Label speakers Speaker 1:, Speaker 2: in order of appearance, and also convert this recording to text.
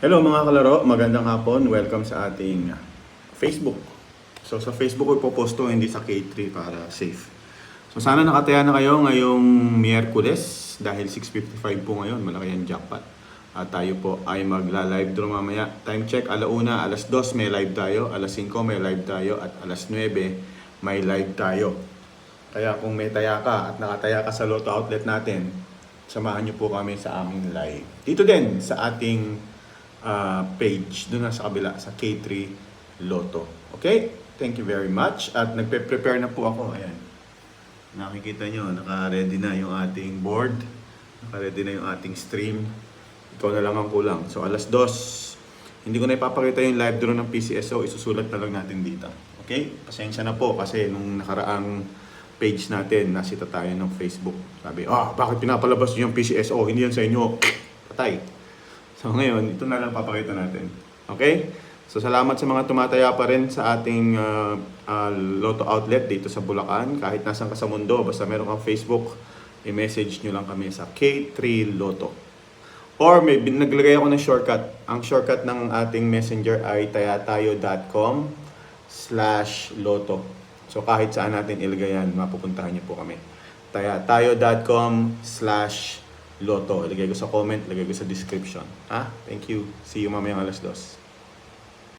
Speaker 1: Hello mga kalaro, magandang hapon. Welcome sa ating Facebook. So sa Facebook ko ipoposto, hindi sa K3 para safe. So sana nakataya na kayo ngayong Miyerkules dahil 6:55 po ngayon, malaki ang jackpot. At tayo po ay magla-live draw mamaya. Time check, alauna, alas 2 may live tayo, alas 5 may live tayo, at alas 9 may live tayo. Kaya kung may taya ka at nakataya ka sa Lotto outlet natin, samahan niyo po kami sa aming live. Dito din sa ating page, doon na sa kabila, sa K3 Lotto. Okay? Thank you very much. At nagpe-prepare na po ako. Ayan. Nakikita nyo, naka-ready na yung ating board. Naka-ready na yung ating stream. Ikaw na lang ang kulang. So, alas 2. Hindi ko na ipapakita yung live draw ng PCSO. Isusulat na lang natin dito. Okay? Pasensya na po kasi nung nakaraang page natin, nasita tayo ng Facebook. Sabi, bakit pinapalabas nyo yung PCSO? Hindi yan sa inyo. Patay. So ngayon, ito na lang papakita natin. Okay? So salamat sa mga tumataya pa rin sa ating Lotto outlet dito sa Bulacan. Kahit nasan ka sa mundo, basta meron kang Facebook, i-message nyo lang kami sa K3 Lotto. Or naglagay ako ng shortcut. Ang shortcut ng ating messenger ay tayatayo.com/lotto. So kahit saan natin ilagay yan, mapupuntahan niyo po kami. tayatayo.com/lotto. Ilagay ko sa comment, ilagay ko sa description. Thank you. See you mamayang alas 2.